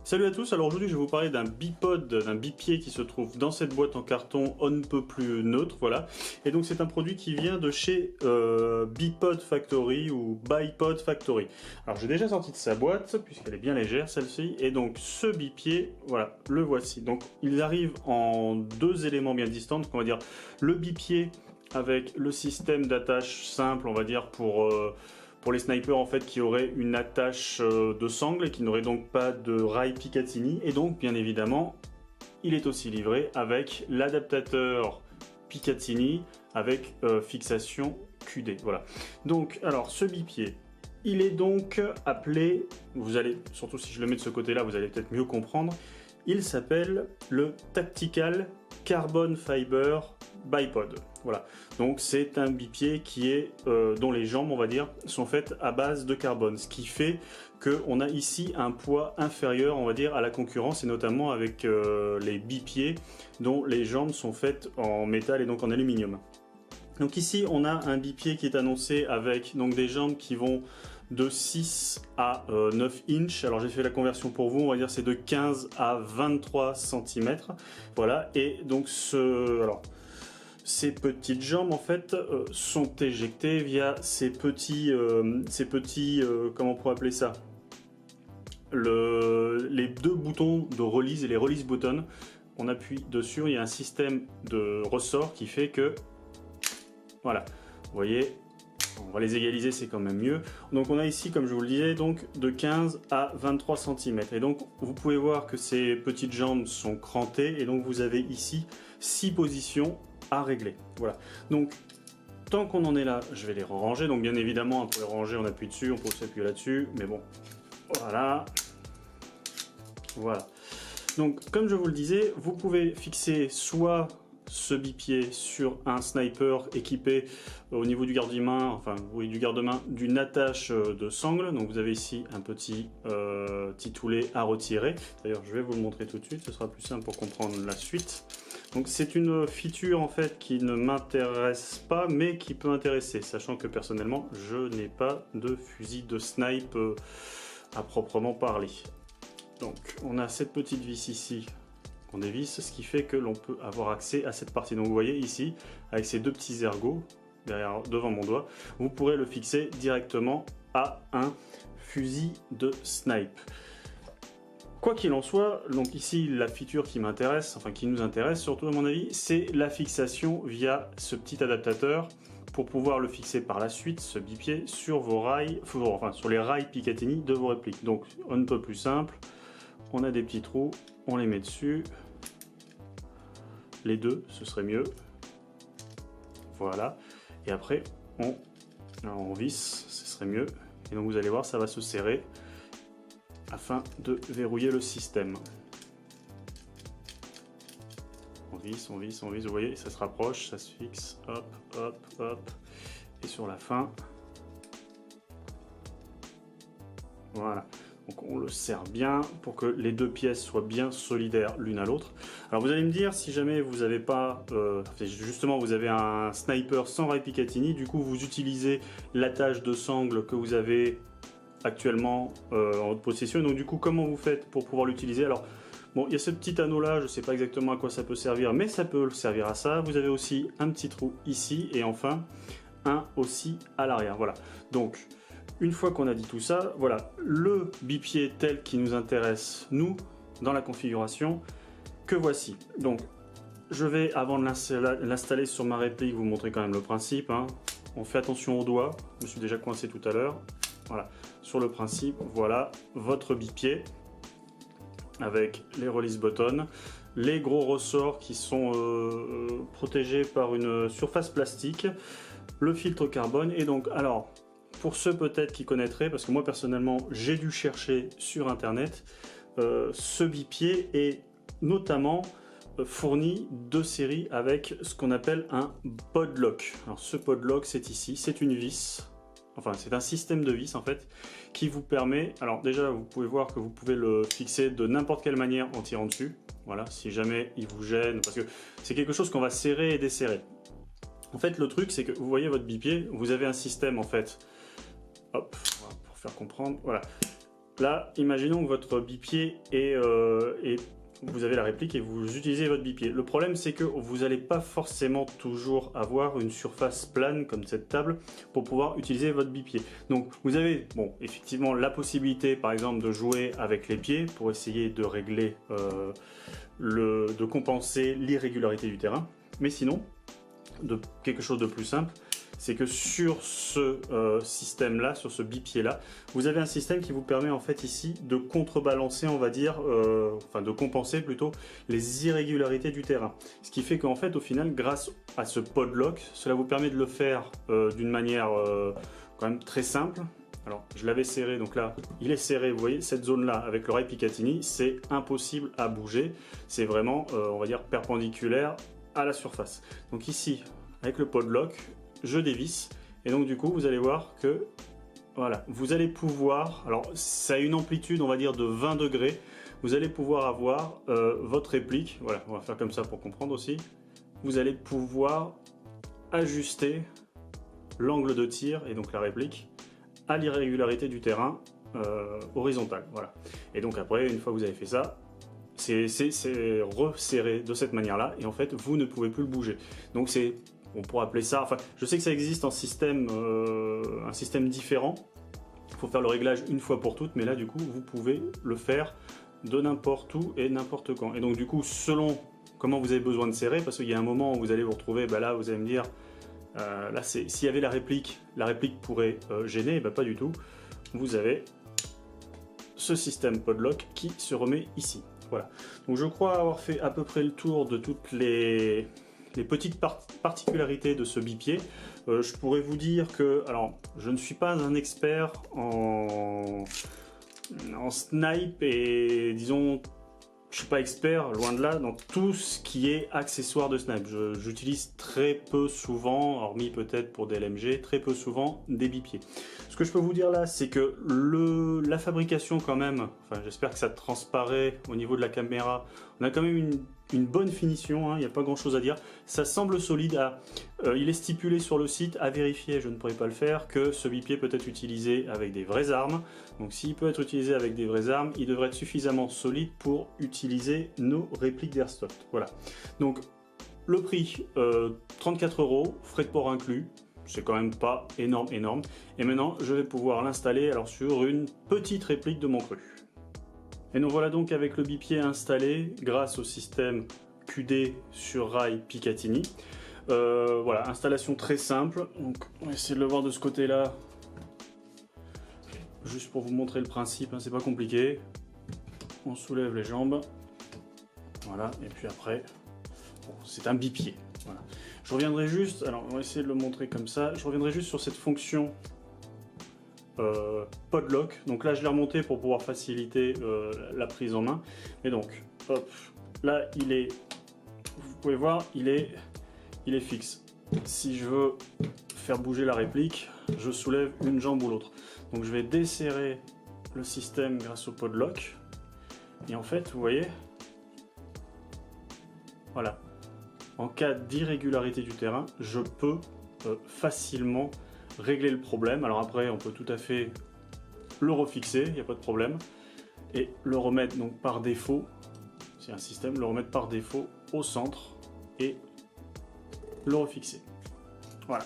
Salut à tous, alors aujourd'hui je vais vous parler d'un bipod, d'un bipied qui se trouve dans cette boîte en carton on ne peut plus neutre, voilà. Et donc c'est un produit qui vient de chez Bipod Factory ou Bipod Factory. Alors j'ai déjà sorti de sa boîte, puisqu'elle est bien légère celle-ci, et donc ce bipied, voilà, le voici. Donc il arrive en deux éléments bien distants, donc on va dire le bipied avec le système d'attache simple, on va dire pour les snipers en fait qui auraient une attache de sangle et qui n'auraient donc pas de rail Picatinny, et donc bien évidemment il est aussi livré avec l'adaptateur Picatinny avec fixation QD. Voilà. Donc alors ce bipied, il est donc appelé, vous allez, surtout si je le mets de ce côté là, vous allez peut-être mieux comprendre, il s'appelle le Tactical Carbon Fiber Bipod. Voilà, donc c'est un bipied qui est, dont les jambes, on va dire, sont faites à base de carbone, ce qui fait qu'on a ici un poids inférieur, on va dire, à la concurrence, et notamment avec les bipieds dont les jambes sont faites en métal et donc en aluminium. Donc ici, on a un bipied qui est annoncé avec donc des jambes qui vont de 6 à 9 inches. Alors j'ai fait la conversion pour vous, on va dire c'est de 15 à 23 cm. Voilà, et donc ces petites jambes en fait sont éjectées via ces petits comment on pourrait appeler ça, les deux boutons de release et les release buttons. On appuie dessus, il y a un système de ressort qui fait que voilà, vous voyez, on va les égaliser, c'est quand même mieux. Donc on a ici, comme je vous le disais, donc de 15 à 23 cm. Et donc vous pouvez voir que ces petites jambes sont crantées, et donc vous avez ici 6 positions à régler. Voilà. Donc tant qu'on en est là, je vais les ranger. Donc bien évidemment, pour les ranger, on appuie dessus, on peut s'appuyer là-dessus, mais bon, voilà. Voilà. Donc comme je vous le disais, vous pouvez fixer soit ce bipied sur un sniper équipé au niveau du garde-main, enfin oui, du garde-main, d'une attache de sangle. Donc vous avez ici un petit titoulet à retirer. D'ailleurs je vais vous le montrer tout de suite, ce sera plus simple pour comprendre la suite. Donc c'est une feature en fait qui ne m'intéresse pas, mais qui peut intéresser, sachant que personnellement je n'ai pas de fusil de snipe à proprement parler. Donc on a cette petite vis ici qu'on dévisse, ce qui fait que l'on peut avoir accès à cette partie. Donc vous voyez ici, avec ces deux petits ergots devant mon doigt, vous pourrez le fixer directement à un fusil de snipe. Quoi qu'il en soit, donc ici la feature qui m'intéresse, enfin qui nous intéresse surtout à mon avis, c'est la fixation via ce petit adaptateur pour pouvoir le fixer par la suite, ce bipied, sur vos rails, enfin sur les rails Picatinny de vos répliques. Donc on ne peut plus simple, on a des petits trous, on les met dessus, les deux, ce serait mieux, voilà, et après on visse, ce serait mieux, et donc vous allez voir, ça va se serrer afin de verrouiller le système. On visse, on visse, on visse, vous voyez, ça se rapproche, ça se fixe, hop, hop, hop, et sur la fin, voilà. Donc on le serre bien pour que les deux pièces soient bien solidaires l'une à l'autre. Alors vous allez me dire, si jamais vous n'avez pas, justement vous avez un sniper sans rail Picatinny, du coup vous utilisez l'attache de sangle que vous avez actuellement en votre possession. Donc du coup comment vous faites pour pouvoir l'utiliser? Alors bon, il y a ce petit anneau là, je ne sais pas exactement à quoi ça peut servir, mais ça peut servir à ça. Vous avez aussi un petit trou ici, et enfin un aussi à l'arrière. Voilà, donc une fois qu'on a dit tout ça, voilà le bipied tel qui nous intéresse, nous, dans la configuration, que voici. Donc, je vais, avant de l'installer sur ma réplique, vous montrer quand même le principe. Hein. On fait attention aux doigts, je me suis déjà coincé tout à l'heure. Voilà, sur le principe, voilà votre bipied, avec les release buttons, les gros ressorts qui sont protégés par une surface plastique, le filtre carbone, et donc, alors, pour ceux peut-être qui connaîtraient, parce que moi personnellement j'ai dû chercher sur internet, ce bipied est notamment fourni de série avec ce qu'on appelle un podlock. Alors ce podlock, c'est ici, c'est une vis, enfin c'est un système de vis en fait, qui vous permet, alors déjà vous pouvez voir que vous pouvez le fixer de n'importe quelle manière en tirant dessus, voilà, si jamais il vous gêne, parce que c'est quelque chose qu'on va serrer et desserrer. En fait le truc c'est que vous voyez votre bipied, vous avez un système en fait, hop, pour faire comprendre, voilà. là, imaginons que votre bipied vous avez la réplique et vous utilisez votre bipied. Le problème, c'est que vous n'allez pas forcément toujours avoir une surface plane comme cette table pour pouvoir utiliser votre bipied. Donc, vous avez, bon, effectivement, la possibilité, par exemple, de jouer avec les pieds pour essayer de régler, de compenser l'irrégularité du terrain. Mais sinon, quelque chose de plus simple, c'est que sur ce système-là, sur ce bipied-là, vous avez un système qui vous permet en fait ici de contrebalancer, on va dire, enfin de compenser plutôt les irrégularités du terrain. Ce qui fait qu'en fait, au final, grâce à ce podlock, cela vous permet de le faire d'une manière quand même très simple. Alors, je l'avais serré, donc là, il est serré, vous voyez, cette zone-là, avec le rail Picatinny, c'est impossible à bouger. C'est vraiment, on va dire, perpendiculaire à la surface. Donc ici, avec le podlock, je dévisse et donc du coup vous allez voir que voilà, vous allez pouvoir, alors ça a une amplitude on va dire de 20 degrés, vous allez pouvoir avoir votre réplique, voilà, on va faire comme ça pour comprendre aussi, vous allez pouvoir ajuster l'angle de tir et donc la réplique à l'irrégularité du terrain horizontale, voilà. Et donc après, une fois que vous avez fait ça, c'est resserré de cette manière là et en fait vous ne pouvez plus le bouger. Donc c'est, on pourrait appeler ça, enfin je sais que ça existe en système, un système différent, il faut faire le réglage une fois pour toutes, mais là du coup vous pouvez le faire de n'importe où et n'importe quand. Et donc du coup selon comment vous avez besoin de serrer, parce qu'il y a un moment où vous allez vous retrouver, bah là vous allez me dire, là s'il y avait la réplique pourrait gêner, bah pas du tout, vous avez ce système podlock qui se remet ici. Voilà, donc je crois avoir fait à peu près le tour de toutes les petites particularités de ce bipied. Je pourrais vous dire que, alors je ne suis pas un expert en snipe et disons, je suis pas expert, loin de là, dans tout ce qui est accessoire de snipe. J'utilise très peu souvent, hormis peut-être pour des LMG, très peu souvent des bipieds. Ce que je peux vous dire là, c'est que la fabrication quand même, enfin j'espère que ça transparaît au niveau de la caméra, on a quand même une bonne finition, il n'y a pas grand chose à dire. Ça semble solide, il est stipulé sur le site, à vérifier, je ne pourrais pas le faire, que ce bipied peut être utilisé avec des vraies armes. Donc s'il peut être utilisé avec des vraies armes, il devrait être suffisamment solide pour utiliser nos répliques d'Airsoft. Voilà. Donc le prix, 34 €, frais de port inclus. C'est quand même pas énorme. Et maintenant, je vais pouvoir l'installer alors sur une petite réplique de mon cru. Et nous voilà donc avec le bipied installé grâce au système QD sur rail Picatinny. Voilà, installation très simple. Donc, on va essayer de le voir de ce côté-là. Juste pour vous montrer le principe, c'est pas compliqué. On soulève les jambes. Voilà, et puis après, bon, c'est un bipied. Voilà. Je reviendrai juste, alors on va essayer de le montrer comme ça, je reviendrai juste sur cette fonction podlock. Donc là je l'ai remonté pour pouvoir faciliter la prise en main. Et donc, hop, là il est, vous pouvez voir, il est fixe. Si je veux faire bouger la réplique, je soulève une jambe ou l'autre. Donc je vais desserrer le système grâce au podlock. Et en fait, vous voyez, voilà. En cas d'irrégularité du terrain, je peux facilement régler le problème. Alors après, on peut tout à fait le refixer, il n'y a pas de problème. Et le remettre donc par défaut, c'est un système, le remettre par défaut au centre et le refixer. Voilà.